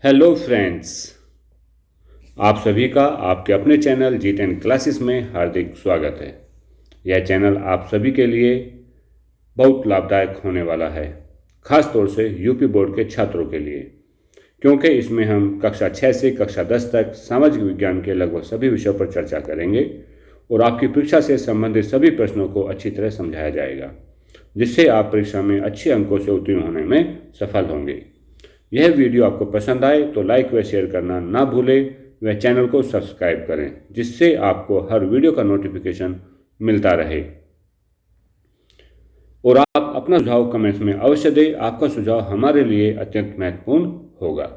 Hello friends, आप सभी का आपके अपने चैनल G10 क्लासेस में हार्दिक स्वागत है। यह चैनल आप सभी के लिए बहुत लाभदायक होने वाला है, खास तौर से यूपी बोर्ड के छात्रों के लिए, क्योंकि इसमें हम कक्षा 6 से कक्षा 10 तक सामाजिक विज्ञान के लगभग सभी विषयों पर चर्चा करेंगे और आपकी परीक्षा से संबंधित सभी प्रश्नों को अच्छी तरह समझाया जाएगा, जिससे आप परीक्षा में अच्छे अंकों से उत्तीर्ण होने में सफल होंगे। यह वीडियो आपको पसंद आए तो लाइक व शेयर करना ना भूलें व चैनल को सब्सक्राइब करें, जिससे आपको हर वीडियो का नोटिफिकेशन मिलता रहे। और आप अपना सुझाव कमेंट्स में अवश्य दें, आपका सुझाव हमारे लिए अत्यंत महत्वपूर्ण होगा।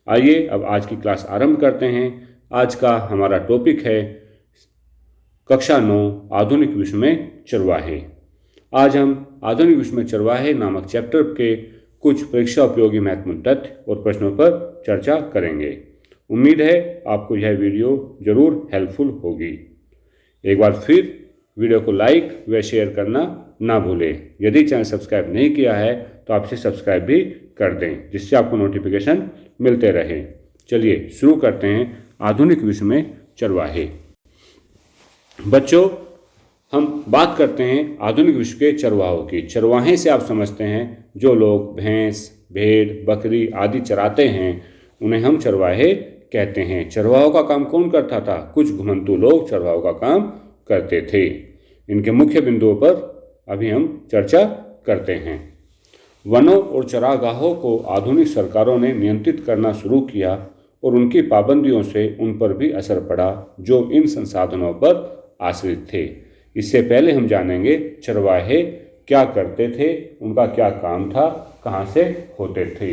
आइए अब आज की क्लास आरंभ करते हैं। आज का हमारा टॉपिक है कक्षा 9 आधुनिक विश्व में चरवाहे। आज हम आधुनिक विश्व में चरवाहे नामक चैप्टर के कुछ परीक्षा उपयोगी महत्वपूर्ण तथ्य और प्रश्नों पर चर्चा करेंगे। उम्मीद है आपको यह वीडियो जरूर हेल्पफुल होगी। एक बार फिर वीडियो को लाइक व शेयर करना ना भूलें। यदि चैनल सब्सक्राइब नहीं किया है तो आप इसे सब्सक्राइब भी कर दें, जिससे आपको नोटिफिकेशन मिलते रहे। चलिए शुरू करते हैं आधुनिक विश्व में चरवाहे। बच्चों, हम बात करते हैं आधुनिक विश्व के चरवाहों की। चरवाहे से आप समझते हैं जो लोग भैंस, भेड़, बकरी आदि चराते हैं, उन्हें हम चरवाहे कहते हैं। चरवाहों का काम कौन करता था? कुछ घुमंतू लोग चरवाहों का काम करते थे। इनके मुख्य बिंदुओं पर अभी हम चर्चा करते हैं। वनों और चरागाहों को आधुनिक सरकारों ने नियंत्रित करना शुरू किया और उनकी पाबंदियों से उन पर भी असर पड़ा जो इन संसाधनों पर आश्रित थे। इससे पहले हम जानेंगे चरवाहे क्या करते थे, उनका क्या काम था, कहाँ से होते थे।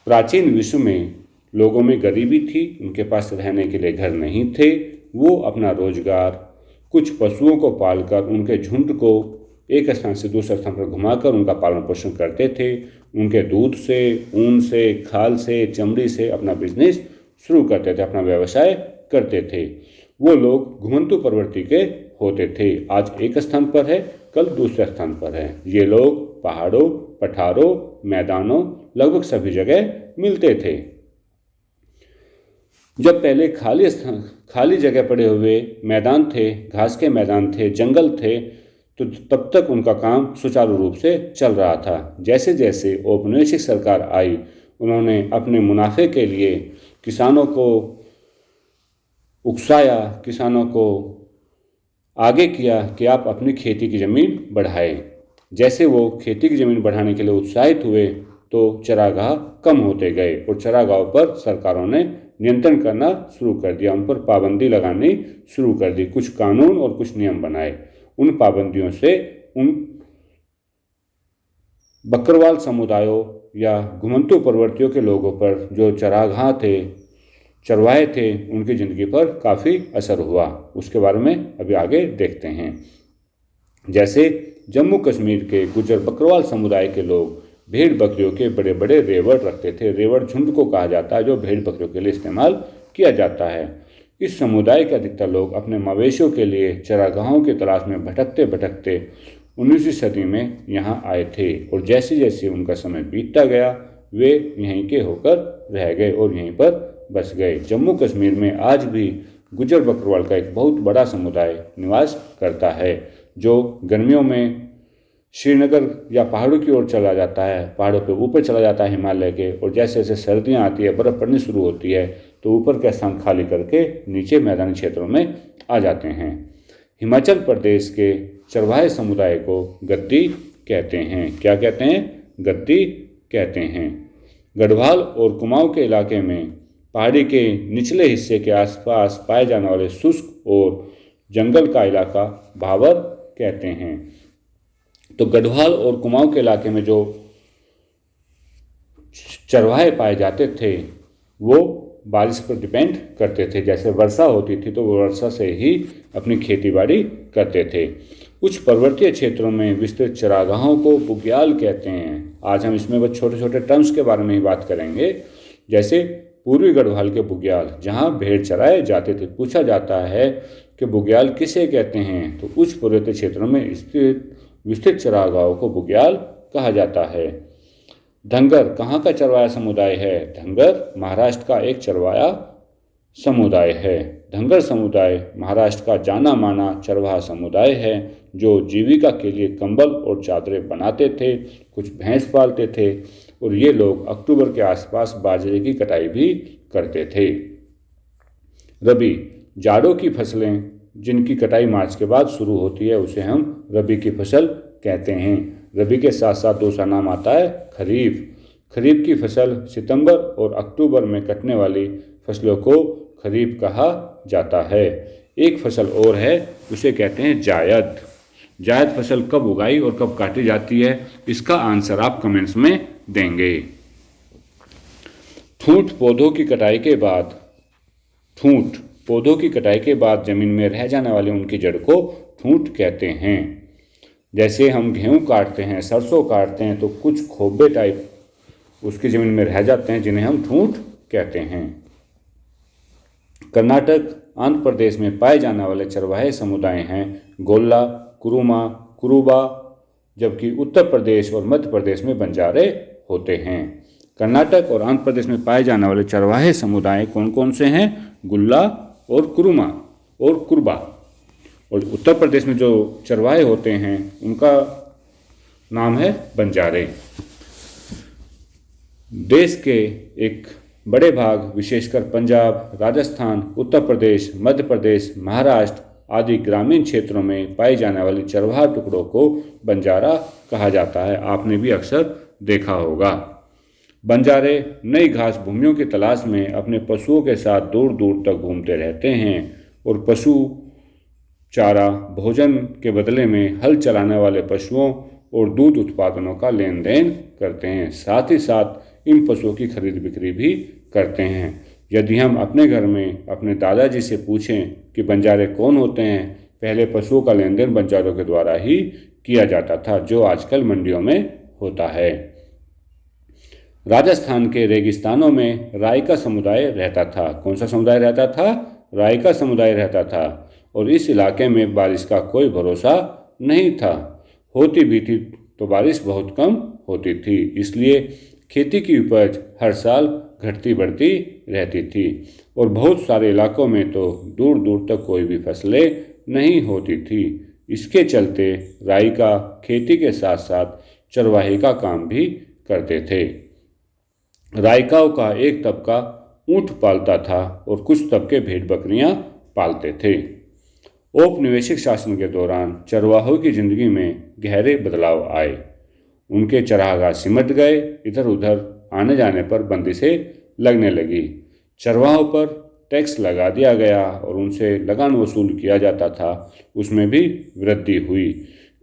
प्राचीन विश्व में लोगों में गरीबी थी, उनके पास रहने के लिए घर नहीं थे। वो अपना रोजगार कुछ पशुओं को पालकर उनके झुंड को एक स्थान से दूसरे स्थान पर घुमाकर उनका पालन पोषण करते थे। उनके दूध से, ऊन से, खाल से, चमड़ी से अपना बिजनेस शुरू करते थे, अपना व्यवसाय करते थे। वो लोग घुमंतु प्रवृत्ति के होते थे। आज एक स्थान पर है, कल दूसरे स्थान पर है। ये लोग पहाड़ों, पठारों, मैदानों लगभग सभी जगह मिलते थे। जब पहले खाली जगह पड़े हुए मैदान थे, घास के मैदान थे, जंगल थे, तो तब तक उनका काम सुचारू रूप से चल रहा था। जैसे जैसे औपनिवेशिक सरकार आई, उन्होंने अपने मुनाफे के लिए किसानों को उकसाया, किसानों को आगे किया कि आप अपनी खेती की ज़मीन बढ़ाएं। जैसे वो खेती की ज़मीन बढ़ाने के लिए उत्साहित हुए तो चरागाह कम होते गए और चरागाहों पर सरकारों ने नियंत्रण करना शुरू कर दिया, उन पर पाबंदी लगानी शुरू कर दी। कुछ कानून और कुछ नियम बनाए। उन पाबंदियों से उन बकरवाल समुदायों या घुमंतु प्रवृत्तियों के लोगों पर, जो चरागाह थे, चरवाहे थे, उनकी ज़िंदगी पर काफ़ी असर हुआ। उसके बारे में अभी आगे देखते हैं। जैसे जम्मू कश्मीर के गुज्जर बकरवाल समुदाय के लोग भेड़ बकरियों के बड़े बड़े रेवड़ रखते थे। रेवड़ झुंड को कहा जाता है, जो भेड़ बकरियों के लिए इस्तेमाल किया जाता है। इस समुदाय के अधिकतर लोग अपने मवेशियों के लिए चरागाहों की तलाश में भटकते भटकते 19वीं सदी में यहाँ आए थे और जैसे जैसे उनका समय बीतता गया, वे यहीं के होकर रह गए और यहीं पर बस गए। जम्मू कश्मीर में आज भी गुज्जर बकरवाल का एक बहुत बड़ा समुदाय निवास करता है, जो गर्मियों में श्रीनगर या पहाड़ों की ओर चला जाता है, पहाड़ों पे ऊपर चला जाता है हिमालय के, और जैसे जैसे सर्दियाँ आती है, बर्फ़ पड़नी शुरू होती है, तो ऊपर का स्थान खाली करके नीचे मैदानी क्षेत्रों में आ जाते हैं। हिमाचल प्रदेश के चरवाहे समुदाय को गद्दी कहते हैं। क्या कहते हैं? गद्दी कहते हैं। गढ़वाल और कुमाऊं के इलाके में पहाड़ी के निचले हिस्से के आसपास पाए जाने वाले शुष्क और जंगल का इलाका भावर कहते हैं। तो गढ़वाल और कुमाऊं के इलाके में जो चरवाहे पाए जाते थे, वो बारिश पर डिपेंड करते थे। जैसे वर्षा होती थी तो वो वर्षा से ही अपनी खेती बाड़ी करते थे। कुछ पर्वतीय क्षेत्रों में विस्तृत चरागाहों को बुग्याल कहते हैं। आज हम इसमें बस छोटे छोटे टर्म्स के बारे में ही बात करेंगे। जैसे पूर्वी गढ़वाल के बुग्याल, जहाँ भेड़ चराए जाते थे। पूछा जाता है कि बुग्याल किसे कहते हैं, तो उच्च पर्वतीय क्षेत्रों में स्थित विस्तृत चरागाहों को बुग्याल कहा जाता है। धंगर कहाँ का चरवाहा समुदाय है? धंगर महाराष्ट्र का एक चरवाहा समुदाय है। धंगर समुदाय महाराष्ट्र का जाना माना चरवाहा समुदाय है जो जीविका के लिए कंबल और चादरें बनाते थे, कुछ भैंस पालते थे और ये लोग अक्टूबर के आसपास बाजरे की कटाई भी करते थे। रबी जाड़ों की फसलें जिनकी कटाई मार्च के बाद शुरू होती है उसे हम रबी की फसल कहते हैं। रबी के साथ साथ दूसरा नाम आता है खरीफ। खरीफ की फसल सितंबर और अक्टूबर में कटने वाली फसलों को खरीफ कहा जाता है। एक फसल और है उसे कहते हैं जायद। जायद फसल कब उगाई और कब काटी जाती है, इसका आंसर आप कमेंट्स में देंगे। ठूंठ पौधों की कटाई के बाद ठूंठ पौधों की कटाई के बाद जमीन में रह जाने वाली उनकी जड़ को ठूंठ कहते हैं। जैसे हम गेहूँ काटते हैं, सरसों काटते हैं तो कुछ खोबे टाइप उसकी जमीन में रह जाते हैं जिन्हें हम ठूंठ कहते हैं। कर्नाटक आंध्र प्रदेश में पाए जाने वाले चरवाहे समुदाय हैं गोल्ला, कुरुमा, कुरुबा, जबकि उत्तर प्रदेश और मध्य प्रदेश में बंजारे होते हैं। कर्नाटक और आंध्र प्रदेश में पाए जाने वाले चरवाहे समुदाय कौन कौन से हैं? गुल्ला और कुरुमा और कुरबा। और उत्तर प्रदेश में जो चरवाहे होते हैं उनका नाम है बंजारे। देश के एक बड़े भाग विशेषकर पंजाब, राजस्थान, उत्तर प्रदेश, मध्य प्रदेश, महाराष्ट्र आदि ग्रामीण क्षेत्रों में पाई जाने वाली चरवाहा टुकड़ों को बंजारा कहा जाता है। आपने भी अक्सर देखा होगा। बंजारे नई घास भूमियों की तलाश में अपने पशुओं के साथ दूर दूर तक घूमते रहते हैं और पशु चारा भोजन के बदले में हल चलाने वाले पशुओं और दूध उत्पादनों का लेन देन करते हैं। साथ ही साथ इन पशुओं की खरीद बिक्री भी करते हैं। यदि हम अपने घर में अपने दादाजी से पूछें कि बंजारे कौन होते हैं, पहले पशुओं का लेन देन बंजारों के द्वारा ही किया जाता था, जो आजकल मंडियों में होता है। राजस्थान के रेगिस्तानों में राय का समुदाय रहता था। कौन सा समुदाय रहता था? राय का समुदाय रहता था। और इस इलाके में बारिश का कोई भरोसा नहीं था। होती भी थी तो बारिश बहुत कम होती थी, इसलिए खेती की उपज हर साल घटती बढ़ती रहती थी और बहुत सारे इलाकों में तो दूर दूर तक कोई भी फसलें नहीं होती थी। इसके चलते राई का खेती के साथ साथ चरवाही का काम भी करते थे। रायकाओं का एक तबका ऊँट पालता था और कुछ तबके भेड़ बकरियां पालते थे। औपनिवेशिक शासन के दौरान चरवाहों की जिंदगी में गहरे बदलाव आए। उनके चरागाह सिमट गए, इधर उधर आने जाने पर बंदिशें लगने लगी। चरवाहों पर टैक्स लगा दिया गया और उनसे लगान वसूल किया जाता था, उसमें भी वृद्धि हुई।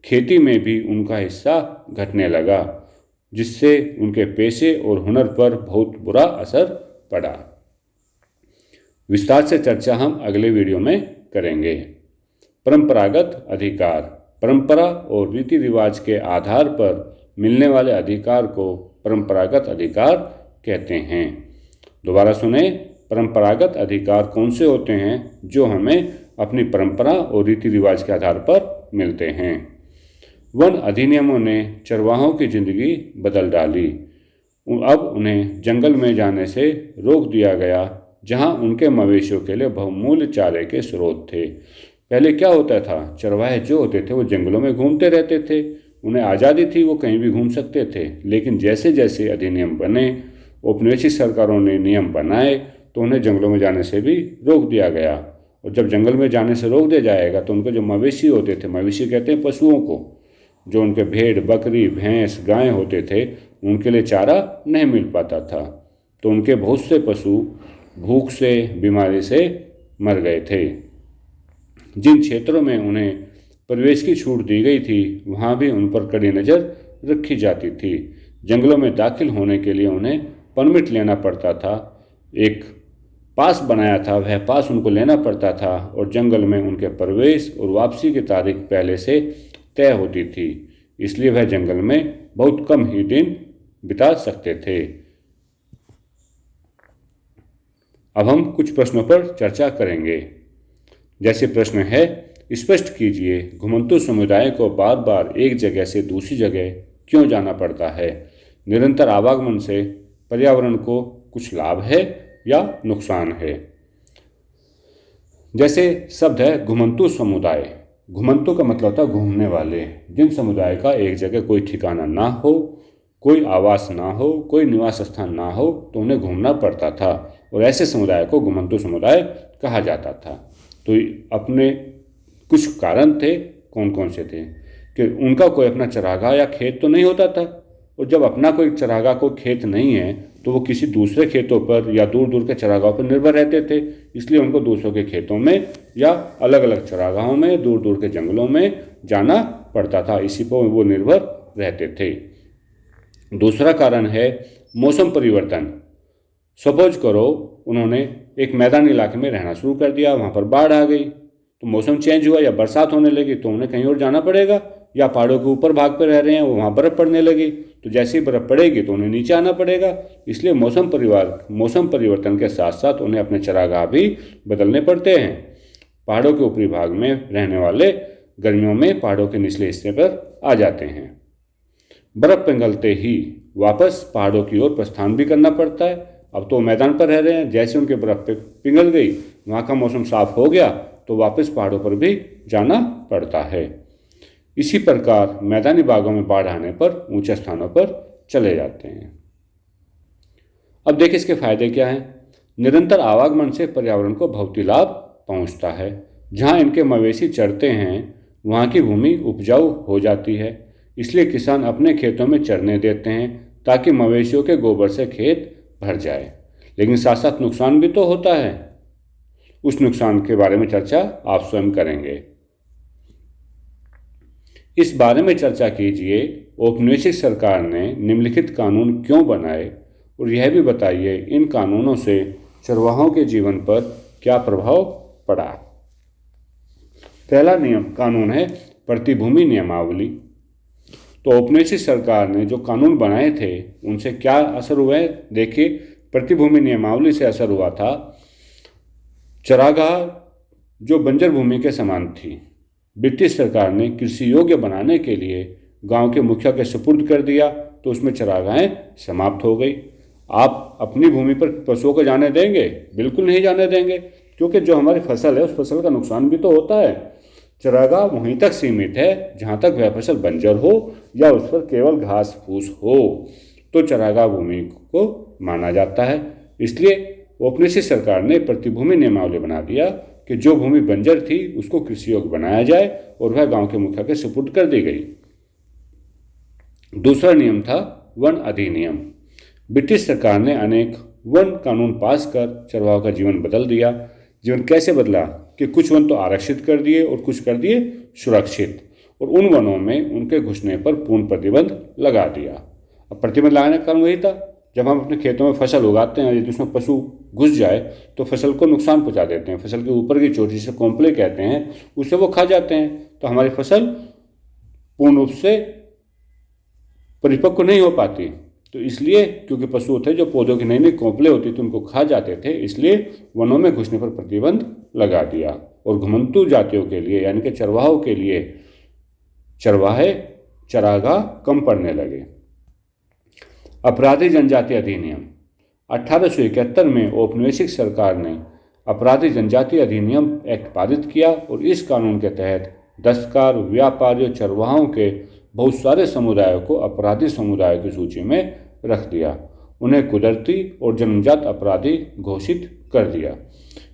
खेती में भी उनका हिस्सा घटने लगा, जिससे उनके पेशे और हुनर पर बहुत बुरा असर पड़ा। विस्तार से चर्चा हम अगले वीडियो में करेंगे। परंपरागत अधिकार। परंपरा और रीति रिवाज के आधार पर मिलने वाले अधिकार को परंपरागत अधिकार कहते हैं। दोबारा सुने, परंपरागत अधिकार कौन से होते हैं? जो हमें अपनी परंपरा और रीति रिवाज के आधार पर मिलते हैं। वन अधिनियमों ने चरवाहों की जिंदगी बदल डाली। अब उन्हें जंगल में जाने से रोक दिया गया, जहां उनके मवेशियों के लिए बहुमूल्य चारे के स्रोत थे। पहले क्या होता था, चरवाहे जो होते थे वो जंगलों में घूमते रहते थे, उन्हें आज़ादी थी, वो कहीं भी घूम सकते थे। लेकिन जैसे जैसे अधिनियम बने, औपनिवेशिक सरकारों ने नियम बनाए, तो उन्हें जंगलों में जाने से भी रोक दिया गया। और जब जंगल में जाने से रोक दिया जाएगा तो उनके जो मवेशी होते थे, मवेशी कहते हैं पशुओं को, जो उनके भेड़ बकरी भैंस गाय होते थे, उनके लिए चारा नहीं मिल पाता था, तो उनके बहुत से पशु भूख से बीमारी से मर गए थे। जिन क्षेत्रों में उन्हें प्रवेश की छूट दी गई थी वहाँ भी उन पर कड़ी नज़र रखी जाती थी। जंगलों में दाखिल होने के लिए उन्हें परमिट लेना पड़ता था, एक पास बनाया था, वह पास उनको लेना पड़ता था और जंगल में उनके प्रवेश और वापसी की तारीख पहले से तय होती थी, इसलिए वह जंगल में बहुत कम ही दिन बिता सकते थे। अब हम कुछ प्रश्नों पर चर्चा करेंगे। जैसे प्रश्न है, स्पष्ट कीजिए घुमंतू समुदाय को बार बार एक जगह से दूसरी जगह क्यों जाना पड़ता है। निरंतर आवागमन से पर्यावरण को कुछ लाभ है या नुकसान है। जैसे शब्द है घुमंतु समुदाय। घुमंतु का मतलब होता है घूमने वाले। जिन समुदाय का एक जगह कोई ठिकाना ना हो, कोई आवास ना हो, कोई निवास स्थान ना हो, तो उन्हें घूमना पड़ता था और ऐसे समुदाय को घुमंतु समुदाय कहा जाता था। तो अपने कुछ कारण थे, कौन कौन से थे कि उनका कोई अपना चरागाह या खेत तो नहीं होता था, और जब अपना कोई चरागाह कोई खेत नहीं है तो वो किसी दूसरे खेतों पर या दूर दूर के चरागाहों पर निर्भर रहते थे। इसलिए उनको दूसरों के खेतों में या अलग अलग चरागाहों में, दूर दूर के जंगलों में जाना पड़ता था। इसी पर वो निर्भर रहते थे। दूसरा कारण है मौसम परिवर्तन। सपोज करो उन्होंने एक मैदानी इलाके में रहना शुरू कर दिया, वहाँ पर बाढ़ आ गई, तो मौसम चेंज हुआ या बरसात होने लगी तो उन्हें कहीं और जाना पड़ेगा, या पहाड़ों के ऊपर भाग पर रह रहे हैं, वहाँ बर्फ़ पड़ने लगी तो जैसे ही बर्फ़ पड़ेगी तो उन्हें नीचे आना पड़ेगा। इसलिए मौसम परिवर्तन के साथ साथ उन्हें अपने चरागाह भी बदलने पड़ते हैं। पहाड़ों के ऊपरी भाग में रहने वाले गर्मियों में पहाड़ों के निचले हिस्से पर आ जाते हैं। बर्फ़ पिघलते ही वापस पहाड़ों की ओर प्रस्थान भी करना पड़ता है। अब तो मैदान पर रह रहे हैं, जैसे उनके बर्फ़ पिघल गई, वहाँ का मौसम साफ हो गया तो वापस पहाड़ों पर भी जाना पड़ता है। इसी प्रकार मैदानी भागों में बाढ़ आने पर ऊंचे स्थानों पर चले जाते हैं। अब देखिए इसके फायदे क्या हैं। निरंतर आवागमन से पर्यावरण को भौतिक लाभ पहुंचता है। जहां इनके मवेशी चरते हैं वहां की भूमि उपजाऊ हो जाती है, इसलिए किसान अपने खेतों में चरने देते हैं ताकि मवेशियों के गोबर से खेत भर जाए। लेकिन साथ साथ नुकसान भी तो होता है। उस नुकसान के बारे में चर्चा आप स्वयं करेंगे। इस बारे में चर्चा कीजिए औपनिवेशिक सरकार ने निम्नलिखित कानून क्यों बनाए, और यह भी बताइए इन कानूनों से चरवाहों के जीवन पर क्या प्रभाव पड़ा। पहला नियम कानून है प्रतिभूमि नियमावली। तो औपनिवेशिक सरकार ने जो कानून बनाए थे उनसे क्या असर हुआ है, देखिए। प्रतिभूमि नियमावली से असर हुआ था चरागाह जो बंजर भूमि के समान थी, ब्रिटिश सरकार ने कृषि योग्य बनाने के लिए गांव के मुखिया के सुपुर्द कर दिया, तो उसमें चरागाहें समाप्त हो गई। आप अपनी भूमि पर पशुओं को जाने देंगे? बिल्कुल नहीं जाने देंगे, क्योंकि जो हमारी फसल है उस फसल का नुकसान भी तो होता है। चरागाह वहीं तक सीमित है जहां तक वह फसल बंजर हो या उस पर केवल घास फूस हो, तो चरागाह भूमि को माना जाता है। इसलिए औपनिवेशिक सरकार ने प्रतिभूमि नियमावली बना दिया कि जो भूमि बंजर थी उसको कृषि योग्य बनाया जाए, और वह गांव के मुखिया के सुपुर्द कर दी गई। दूसरा नियम था वन अधिनियम। ब्रिटिश सरकार ने अनेक वन कानून पास कर चरवाहों का जीवन बदल दिया। जीवन कैसे बदला कि कुछ वन तो आरक्षित कर दिए और कुछ कर दिए सुरक्षित, और उन वनों में उनके घुसने पर पूर्ण प्रतिबंध लगा दिया। अब प्रतिबंध लगाने का कारण वही था, जब हम अपने खेतों में फसल उगाते हैं यदि उसमें पशु घुस जाए तो फसल को नुकसान पहुंचा देते हैं। फसल के ऊपर की चोटी जिसे कोम्पले कहते हैं उसे वो खा जाते हैं, तो हमारी फसल पूर्ण रूप से परिपक्व नहीं हो पाती। तो इसलिए क्योंकि पशु होते जो पौधों की नई नई कोम्पले होती थी उनको खा जाते थे, इसलिए वनों में घुसने पर प्रतिबंध लगा दिया। और घुमंतु जातियों के लिए यानी कि चरवाहों के लिए चरागाह कम पड़ने लगे। अपराधी जनजाति अधिनियम 1871 में औपनिवेशिक सरकार ने अपराधी जनजाति अधिनियम एक्ट पारित किया, और इस कानून के तहत दस्तकार, व्यापारियों, चरवाहों के बहुत सारे समुदायों को अपराधी समुदाय की सूची में रख दिया। उन्हें कुदरती और जन्मजात अपराधी घोषित कर दिया।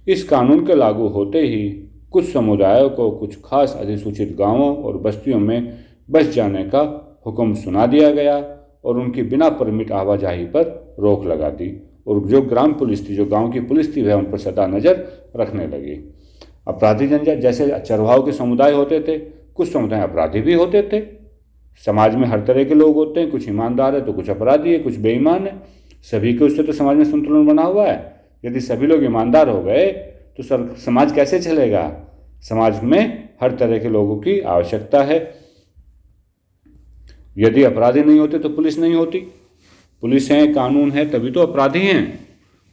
इस कानून के लागू होते ही कुछ समुदायों को कुछ खास अधिसूचित गांवों और बस्तियों में बस जाने का हुक्म सुना दिया गया, और उनकी बिना परमिट आवाजाही पर रोक लगा दी। और जो ग्राम पुलिस थी, जो गांव की पुलिस थी, वह उन पर सदा नज़र रखने लगी। अपराधी जनजाति जैसे चरवाहों के समुदाय होते थे, कुछ समुदाय अपराधी भी होते थे। समाज में हर तरह के लोग होते हैं, कुछ ईमानदार है तो कुछ अपराधी है, कुछ बेईमान है। सभी के उससे तो समाज में संतुलन बना हुआ है। यदि सभी लोग ईमानदार हो गए तो समाज कैसे चलेगा? समाज में हर तरह के लोगों की आवश्यकता है। यदि अपराधी नहीं होते तो पुलिस नहीं होती। पुलिस है, कानून है, तभी तो अपराधी हैं।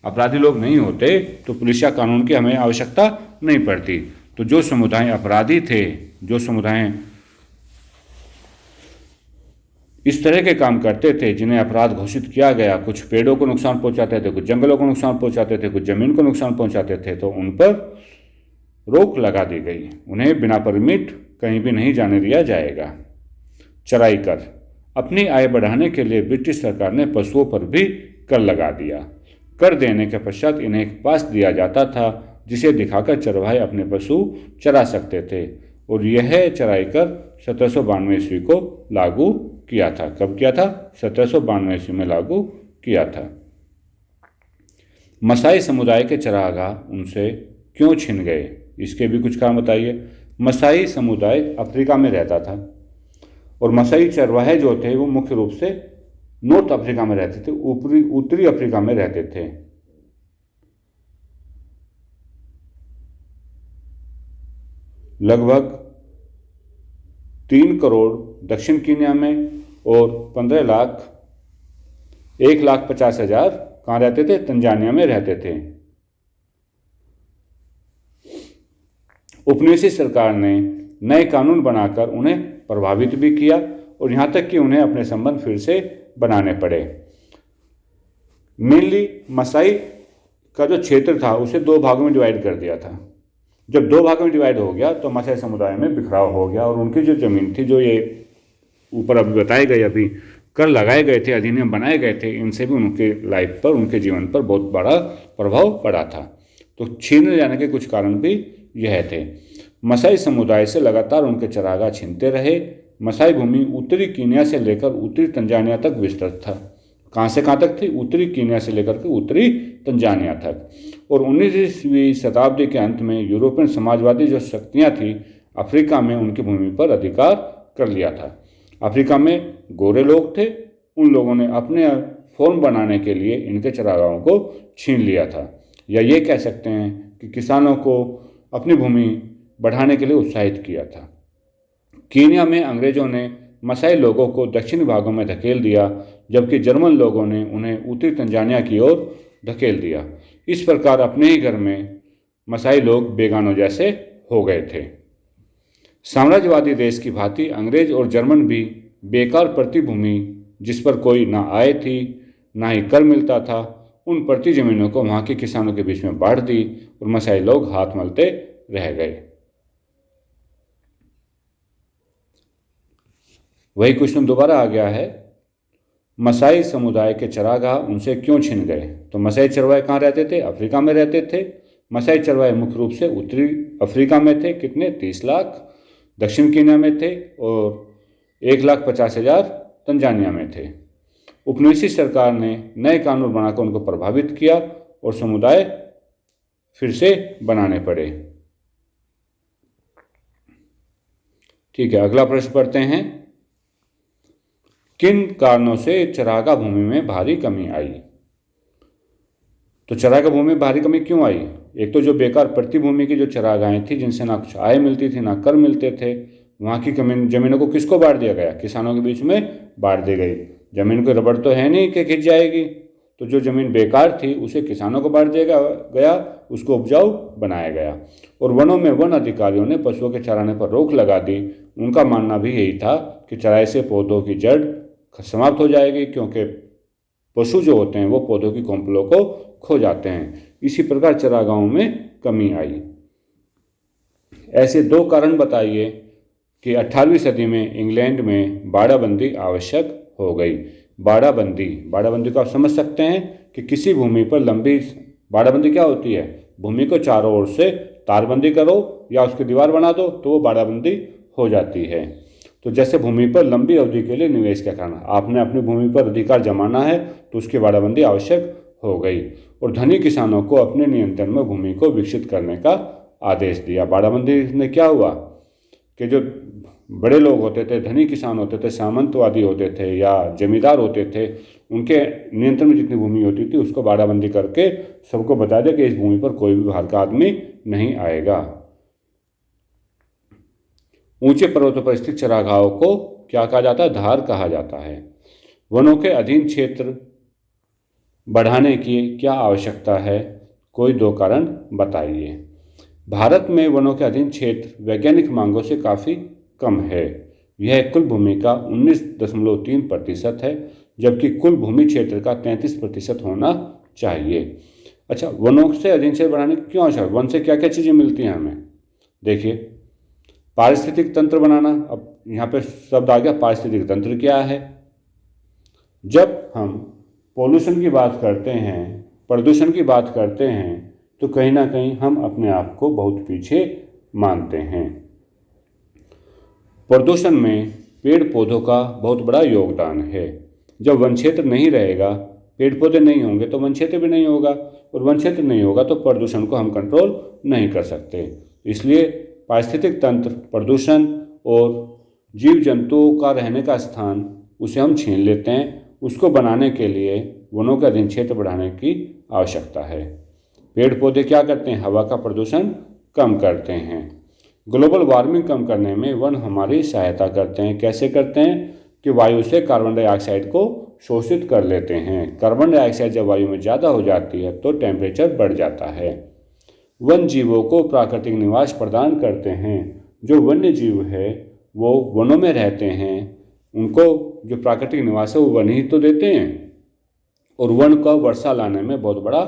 अपराधी लोग नहीं होते तो पुलिस या कानून की हमें आवश्यकता नहीं पड़ती। तो जो समुदाय अपराधी थे, जो समुदाय इस तरह के काम करते थे जिन्हें अपराध घोषित किया गया, कुछ पेड़ों को नुकसान पहुंचाते थे, कुछ जंगलों को नुकसान पहुंचाते थे, कुछ जमीन को नुकसान पहुंचाते थे, तो उन पर रोक लगा दी गई। उन्हें बिना परमिट कहीं भी नहीं जाने दिया जाएगा। चराई कर। अपनी आय बढ़ाने के लिए ब्रिटिश सरकार ने पशुओं पर भी कर लगा दिया। कर देने के पश्चात इन्हें एक पास दिया जाता था जिसे दिखाकर चरवाहे अपने पशु चरा सकते थे, और यह चराई कर 1792 ईस्वी को लागू किया था। कब किया था? 1792 ईस्वी में लागू किया था। मसाई समुदाय के चरागाह उनसे क्यों छिन गए? इसके भी कुछ कारण बताइए। मसाई समुदाय अफ्रीका में रहता था, और मसाई चरवाहे जो थे वो मुख्य रूप से नॉर्थ अफ्रीका में रहते थे, उत्तरी अफ्रीका में रहते थे। लगभग 3 करोड़ दक्षिण कीनिया में और 1,50,000 कहाँ रहते थे? तंजानिया में रहते थे। उपनिवेशी सरकार ने नए कानून बनाकर उन्हें प्रभावित भी किया, और यहाँ तक कि उन्हें अपने संबंध फिर से बनाने पड़े। मेनली मसाई का जो क्षेत्र था उसे 2 भागों में डिवाइड कर दिया था। जब 2 भागों में डिवाइड हो गया तो मसाई समुदाय में बिखराव हो गया, और उनकी जो जमीन थी, जो ये ऊपर अभी बताए गए, अभी कर लगाए गए थे, अधिनियम बनाए गए थे, इनसे भी उनके लाइफ पर, उनके जीवन पर बहुत बड़ा प्रभाव पड़ा था। तो छीनने जाने के कुछ कारण भी यह थे। मसाई समुदाय से लगातार उनके चरागाह छीनते रहे। मसाई भूमि उत्तरी कीनिया से लेकर उत्तरी तंजानिया तक विस्तृत था। कहाँ से कहाँ तक थी? उत्तरी कीनिया से लेकर के उत्तरी तंजानिया तक। और 19वीं शताब्दी के अंत में यूरोपियन समाजवादी जो शक्तियाँ थी, अफ्रीका में उनकी भूमि पर अधिकार कर लिया था। अफ्रीका में गोरे लोग थे, उन लोगों ने अपने फॉर्म बनाने के लिए इनके चरागाहों को छीन लिया था। या ये कह सकते हैं कि किसानों को अपनी भूमि बढ़ाने के लिए उत्साहित किया था। कीनिया में अंग्रेजों ने मसाई लोगों को दक्षिणी भागों में धकेल दिया, जबकि जर्मन लोगों ने उन्हें उत्तरी तंजानिया की ओर धकेल दिया। इस प्रकार अपने ही घर में मसाई लोग बेगानों जैसे हो गए थे। साम्राज्यवादी देश की भांति अंग्रेज और जर्मन भी बेकार प्रतिभूमि, जिस पर कोई ना आय थी ना ही कर मिलता था, उन प्रति जमीनों को वहाँ के किसानों के बीच में बांट दी, और मसाई लोग हाथ मलते रह गए। वही क्वेश्चन दोबारा आ गया है, मसाई समुदाय के चरागाह उनसे क्यों छिन गए? तो मसाई चरवाहे कहाँ रहते थे? अफ्रीका में रहते थे। मसाई चरवाहे मुख्य रूप से उत्तरी अफ्रीका में थे। कितने? 30 लाख दक्षिण कीनिया में थे, और 1,50,000 तंजानिया में थे। उपनिवेशी सरकार ने नए कानून बनाकर उनको प्रभावित किया, और समुदाय फिर से बनाने पड़े। ठीक है, अगला प्रश्न पढ़ते हैं। किन कारणों से चरागाह भूमि में भारी कमी आई? तो चरागाह भूमि में भारी कमी क्यों आई? एक तो जो बेकार प्रतिभूमि की जो चरागाहें थी, जिनसे ना कुछ आय मिलती थी ना कर मिलते थे, वहाँ की जमीनों को किसको बांट दिया गया? किसानों के बीच में बांट दी गई। जमीन को रबड़ तो है नहीं कि खिंच जाएगी, तो जो जमीन बेकार थी उसे किसानों को बांट दिया गया, उसको उपजाऊ बनाया गया। और वनों में वन अधिकारियों ने पशुओं के चराने पर रोक लगा दी। उनका मानना भी यही था कि चराई से पौधों की जड़ समाप्त हो जाएगी, क्योंकि पशु जो होते हैं वो पौधों की कौंपलों को खो जाते हैं। इसी प्रकार चरागाहों में कमी आई। ऐसे 2 कारण बताइए कि 18वीं सदी में इंग्लैंड में बाड़ाबंदी आवश्यक हो गई। बाड़ाबंदी को आप समझ सकते हैं कि किसी भूमि पर लंबी, बाड़ाबंदी क्या होती है? भूमि को चारों ओर से तारबंदी करो या उसकी दीवार बना दो तो वो बाड़ाबंदी हो जाती है। तो जैसे भूमि पर लंबी अवधि के लिए निवेश क्या करना, आपने अपनी भूमि पर अधिकार जमाना है तो उसकी बाड़ाबंदी आवश्यक हो गई, और धनी किसानों को अपने नियंत्रण में भूमि को विकसित करने का आदेश दिया। बाड़ाबंदी में क्या हुआ कि जो बड़े लोग होते थे, धनी किसान होते थे, सामंतवादी होते थे या जमींदार होते थे, उनके नियंत्रण में जितनी भूमि होती थी उसको बाड़ाबंदी करके सबको बता दिया कि इस भूमि पर कोई भी बाहर का आदमी नहीं आएगा। ऊंचे पर्वतों पर स्थित चरागाहों को क्या कहा जाता है? धार कहा जाता है। वनों के अधीन क्षेत्र बढ़ाने की क्या आवश्यकता है? कोई 2 कारण बताइए। भारत में वनों के अधीन क्षेत्र वैज्ञानिक मांगों से काफ़ी कम है। यह कुल भूमि का 19.3% है, जबकि कुल भूमि क्षेत्र का 33% होना चाहिए। अच्छा, वनों से अधिक क्षेत्र बढ़ाने की क्यों आवश्यकता? वन से क्या क्या चीज़ें मिलती हैं हमें? देखिए, पारिस्थितिक तंत्र बनाना। अब यहाँ पे शब्द आ गया, पारिस्थितिक तंत्र क्या है? जब हम पोल्यूशन की बात करते हैं, प्रदूषण की बात करते हैं, तो कहीं ना कहीं हम अपने आप को बहुत पीछे मानते हैं। प्रदूषण में पेड़ पौधों का बहुत बड़ा योगदान है। जब वन क्षेत्र नहीं रहेगा, पेड़ पौधे नहीं होंगे, तो वन क्षेत्र भी नहीं होगा, और वन क्षेत्र नहीं होगा तो प्रदूषण को हम कंट्रोल नहीं कर सकते। इसलिए पारिस्थितिक तंत्र, प्रदूषण और जीव जंतुओं का रहने का स्थान, उसे हम छीन लेते हैं। उसको बनाने के लिए वनों का अधिक क्षेत्र बढ़ाने की आवश्यकता है। पेड़ पौधे क्या करते हैं? हवा का प्रदूषण कम करते हैं। ग्लोबल वार्मिंग कम करने में वन हमारी सहायता करते हैं। कैसे करते हैं? कि वायु से कार्बन डाइऑक्साइड को शोषित कर लेते हैं। कार्बन डाइऑक्साइड जब वायु में ज़्यादा हो जाती है तो टेम्परेचर बढ़ जाता है। वन जीवों को प्राकृतिक निवास प्रदान करते हैं। जो वन्य जीव है वो वनों में रहते हैं, उनको जो प्राकृतिक निवास है वो वन ही तो देते हैं। और वन का वर्षा लाने में बहुत बड़ा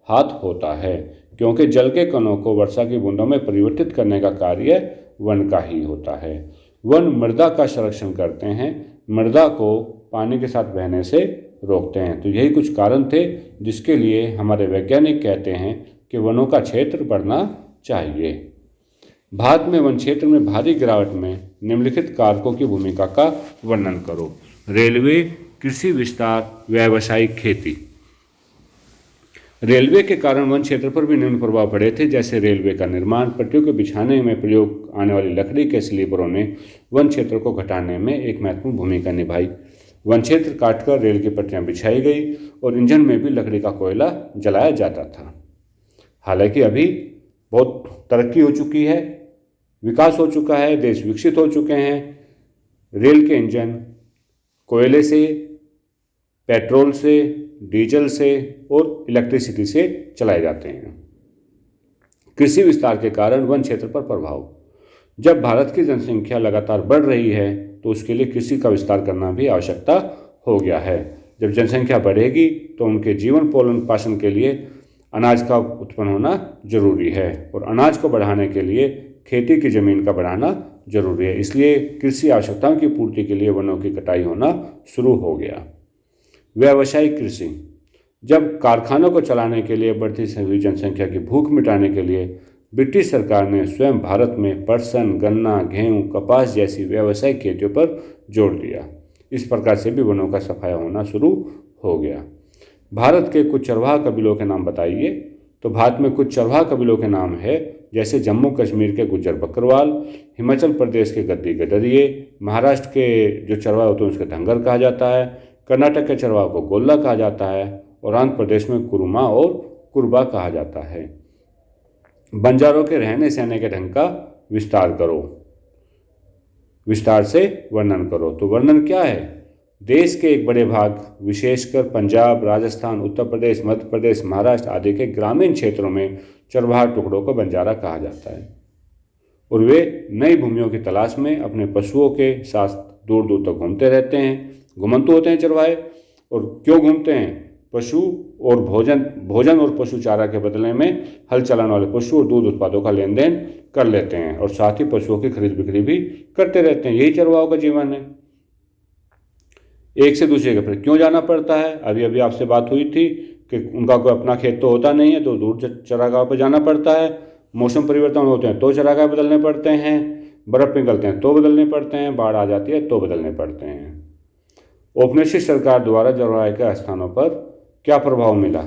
हाथ होता है, क्योंकि जल के कणों को वर्षा की बूंदों में परिवर्तित करने का कार्य वन का ही होता है। वन मृदा का संरक्षण करते हैं, मृदा को पानी के साथ बहने से रोकते हैं। तो यही कुछ कारण थे जिसके लिए हमारे वैज्ञानिक कहते हैं कि वनों का क्षेत्र बढ़ना चाहिए। भारत में वन क्षेत्र में भारी गिरावट में निम्नलिखित कारकों की भूमिका का वर्णन करो। रेलवे, कृषि विस्तार, व्यावसायिक खेती। रेलवे के कारण वन क्षेत्र पर भी निम्न प्रभाव पड़े थे, जैसे रेलवे का निर्माण, पटरियों के बिछाने में प्रयोग आने वाली लकड़ी के स्लीपरों ने वन क्षेत्र को घटाने में एक महत्वपूर्ण भूमिका निभाई। वन क्षेत्र काटकर रेल की पटरियां बिछाई गई और इंजन में भी लकड़ी का कोयला जलाया जाता था। हालांकि अभी बहुत तरक्की हो चुकी है, विकास हो चुका है, देश विकसित हो चुके हैं। रेल के इंजन कोयले से, पेट्रोल से, डीजल से और इलेक्ट्रिसिटी से चलाए जाते हैं। कृषि विस्तार के कारण वन क्षेत्र पर प्रभाव। जब भारत की जनसंख्या लगातार बढ़ रही है तो उसके लिए कृषि का विस्तार करना भी आवश्यकता हो गया है। जब जनसंख्या बढ़ेगी तो उनके जीवन पालन पोषण के लिए अनाज का उत्पन्न होना जरूरी है, और अनाज को बढ़ाने के लिए खेती की ज़मीन का बढ़ाना जरूरी है। इसलिए कृषि आवश्यकताओं की पूर्ति के लिए वनों की कटाई होना शुरू हो गया। व्यावसायिक कृषि। जब कारखानों को चलाने के लिए बढ़ती हुई जनसंख्या की भूख मिटाने के लिए ब्रिटिश सरकार ने स्वयं भारत में पटसन, गन्ना, गेहूं, कपास जैसी व्यावसायिक खेतियों पर जोर दिया। इस प्रकार से भी वनों का सफाया होना शुरू हो गया। भारत के कुछ चरवाहा कबीलों के नाम बताइए। तो भारत में कुछ चरवाहा कबीलों के नाम है, जैसे जम्मू कश्मीर के गुज्जर बकरवाल, हिमाचल प्रदेश के गद्दी गडरिये, महाराष्ट्र के जो चरवाहा होते हैं उसके धंगर कहा जाता है, कर्नाटक के चरवाहा को गोल्ला कहा जाता है, और आंध्र प्रदेश में कुरुमा और कुरबा कहा जाता है। बंजारों के रहने सहने के ढंग का विस्तार करो, विस्तार से वर्णन करो। तो वर्णन क्या है? देश के एक बड़े भाग, विशेषकर पंजाब, राजस्थान, उत्तर प्रदेश, मध्य प्रदेश, महाराष्ट्र आदि के ग्रामीण क्षेत्रों में चरवाहा टुकड़ों को बंजारा कहा जाता है, और वे नई भूमियों की तलाश में अपने पशुओं के साथ दूर दूर तक घूमते रहते हैं। घुमंतु होते हैं चरवाहे। और क्यों घूमते हैं? पशु और भोजन और पशु चारा के बदले में हल चलाने वाले पशु और दूध उत्पादों का लेन देन कर लेते हैं, और साथ ही पशुओं की खरीद बिक्री भी करते रहते हैं। यही चरवाहों का जीवन है। एक से दूसरे के फिर क्यों जाना पड़ता है? अभी अभी आपसे बात हुई थी कि उनका कोई अपना खेत तो होता नहीं है, तो दूर चरागाह पर जाना पड़ता है। मौसम परिवर्तन होते हैं तो चरागाह बदलने पड़ते हैं, बर्फ़ पिघलते हैं तो बदलने पड़ते हैं, बाढ़ आ जाती है तो बदलने पड़ते हैं। औपनिवेशिक सरकार द्वारा चरवाहे के स्थानों पर क्या प्रभाव मिला?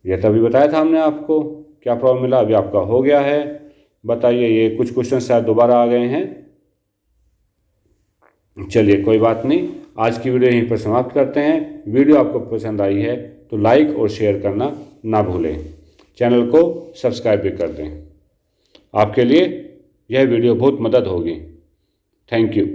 यह तो अभी बताया था हमने आपको, क्या प्रभाव मिला। अभी आपका हो गया है। बताइए, ये कुछ क्वेश्चन शायद दोबारा आ गए हैं। चलिए, कोई बात नहीं, आज की वीडियो यहीं पर समाप्त करते हैं। वीडियो आपको पसंद आई है तो लाइक और शेयर करना ना भूलें। चैनल को सब्सक्राइब भी कर दें। आपके लिए यह वीडियो बहुत मदद होगी। Thank you.